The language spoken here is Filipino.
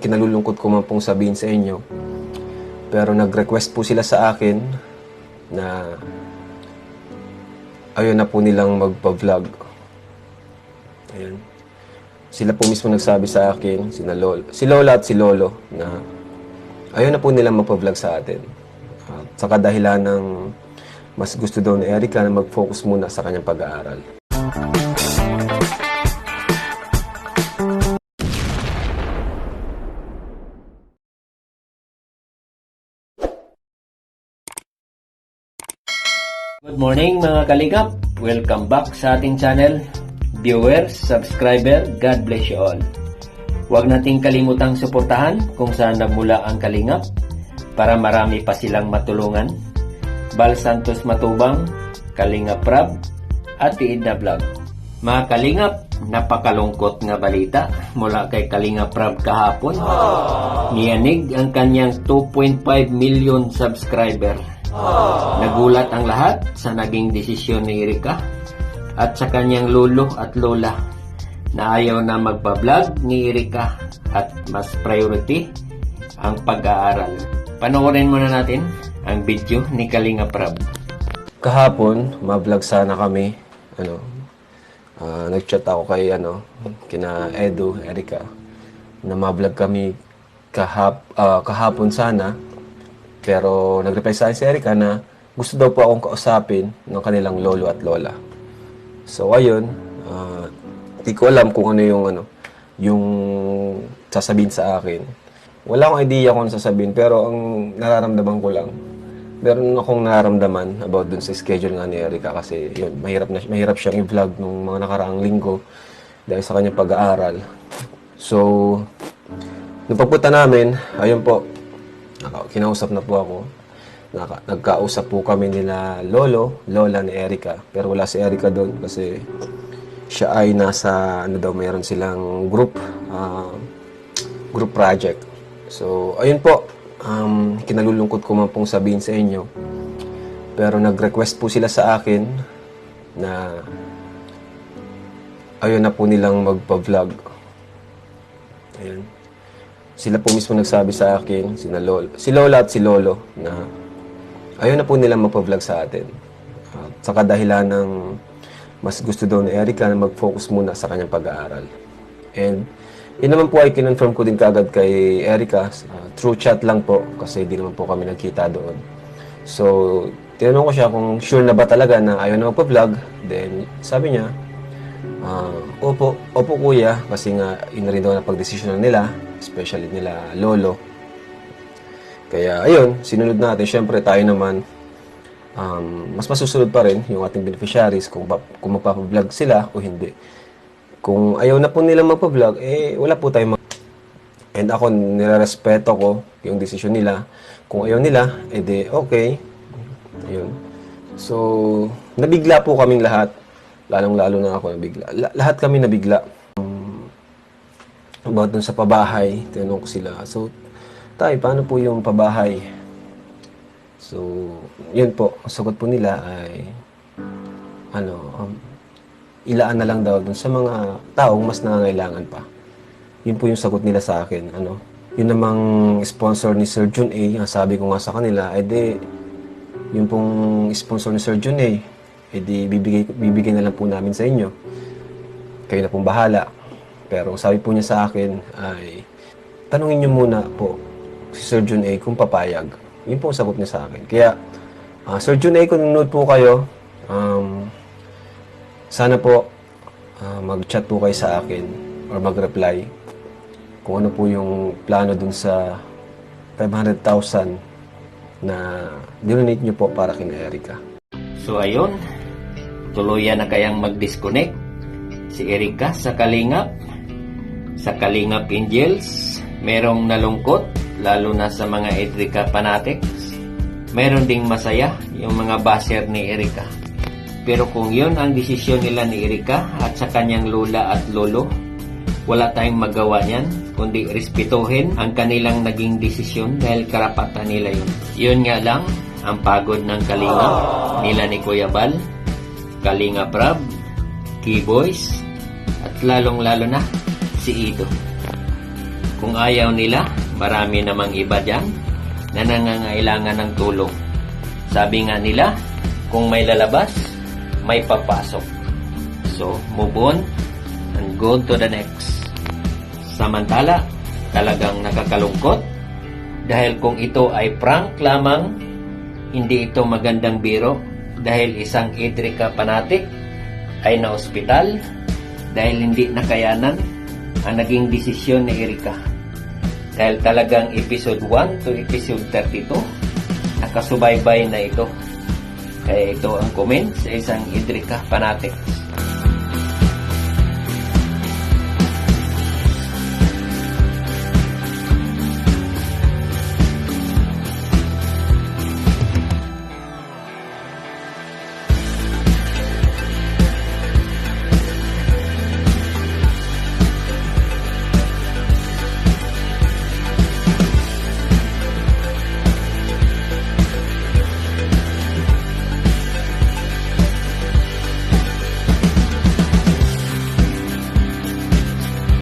kinalulungkot ko man pong sabihin sa inyo. Pero nag-request po sila sa akin na ayaw na po nilang magpa-vlog. Ayan. Sila po mismo nagsabi sa akin, si Lola at si Lolo, na ayaw na po nilang magpa-vlog sa atin. At sa kadahilan ng mas gusto daw ni Erica na mag-focus muna sa kanyang pag-aaral. Good morning mga kalingap! Welcome back sa ating channel. Viewers, subscriber, God bless you all. Huwag nating kalimutang suportahan kung saan nagmula ang kalingap para marami pa silang matulungan. Bal Santos Matubang, Kalingap Rab, at Tiid na Vlog. Mga kalingap, napakalungkot nga balita mula kay Kalingap Rab kahapon. Niyanig ang kanyang 2.5 million subscriber. Nagulat ang lahat sa naging desisyon ni Erica at sa kanyang lolo at lola na ayaw na magpa-vlog ni Erica at mas priority ang pag-aaral. Panoorin muna natin ang video ni Kalingap Rab. Kahapon, ma-vlog sana kami. Nag-chat ako kay kina Edu, Erica, na ma-vlog kami kahapon sana. Pero nag-reply sa akin si Erica na gusto daw po akong kausapin ng kanilang lolo at lola. So ayun, hindi ko alam kung ano yung sasabihin sa akin. Wala akong idea kung ano sasabihin, pero ang nararamdaman ko lang, meron akong nararamdaman about dun sa schedule nga ni Erica kasi yun, mahirap siyang i-vlog nung mga nakaraang linggo dahil sa kanyang pag-aaral. So, nung pagpunta namin, ayun po, kinausap na po ako. Nagkausap po kami nila lola ni Erica. Pero wala si Erica doon kasi siya ay nasa, mayroon silang group project. So, ayun po. Kinalulungkot ko man pong sabihin sa inyo. Pero nag-request po sila sa akin na ayaw na po nilang magpa-vlog. Ayun. Sila po mismo nagsabi sa akin, si Lola at si Lolo, na ayaw na po nilang magpa-vlog sa atin. At sa kadahilan ng mas gusto daw ni Erica na mag-focus muna sa kanyang pag-aaral. And yun naman po ay kinonfirm ko din kagad kay Erica, through chat lang po, kasi di naman po kami nagkita doon. So, tinanong ko siya kung sure na ba talaga na ayaw na magpa-vlog. Then, sabi niya, opo kuya, kasi nga yun na rin daw na pagdesisyon nila, especially nila lolo. Kaya ayun, sinunod natin. Syempre tayo naman, mas masusunod pa rin yung ating beneficiaries kung magpa-vlog sila o hindi. Kung ayaw na po nilang magpa-vlog, wala po tayong and ako, nilarespeto ko yung desisyon nila. Kung ayaw nila, okay. Ayun. So, nabigla po kaming lahat. Lalong-lalo na ako nabigla. Lahat kami nabigla. About dun sa pabahay, tinanong ko sila. So, tay, paano po yung pabahay? So, yun po. Ang sagot po nila ay, ilaan na lang daw dun sa mga taong mas nangangailangan pa. Yun po yung sagot nila sa akin. Yun namang sponsor ni Sir Jun A. Ang sabi ko nga sa kanila, yun pong sponsor ni Sir Jun A. Bibigay na lang po namin sa inyo. Kayo na pong bahala. Pero sabi po niya sa akin ay, tanungin niyo muna po si Sir Jun A kung papayag. Yun po ang sagot niya sa akin. Kaya, Sir Jun A, kung nanonood po kayo, sana po mag-chat po kayo sa akin or mag-reply kung ano po yung plano dun sa 500,000 na dinonate niyo po para kina Erica. So ayun, tuluyan na kayang mag-disconnect si Erica sa Kalingap. Sa Kalingap Angels, merong nalungkot, lalo na sa mga Erica fanatics. Meron ding masaya, yung mga baser ni Erica. Pero kung yun ang desisyon nila ni Erica at sa kanyang lola at lolo, wala tayong magawa niyan, kundi respetuhin ang kanilang naging desisyon dahil karapatan nila yun. Yun nga lang, ang pagod ng Kalingap, nila ni Kuya Bal, Kalingap Rab, Keyboys, at lalong-lalo na si Ido. Kung ayaw nila, marami namang iba dyan na nangangailangan ng tulong. Sabi nga nila, kung may lalabas, may papasok. So, move on and go to the next. Samantala, talagang nakakalungkot dahil kung ito ay prank lamang, hindi ito magandang biro dahil isang Idrika fanatic ay na-ospital dahil hindi nakayanan ang naging desisyon ni Erika. Dahil talagang episode 1 to episode 32, nakasubaybay na ito. Kaya ito ang comment sa isang Idrika fanatic.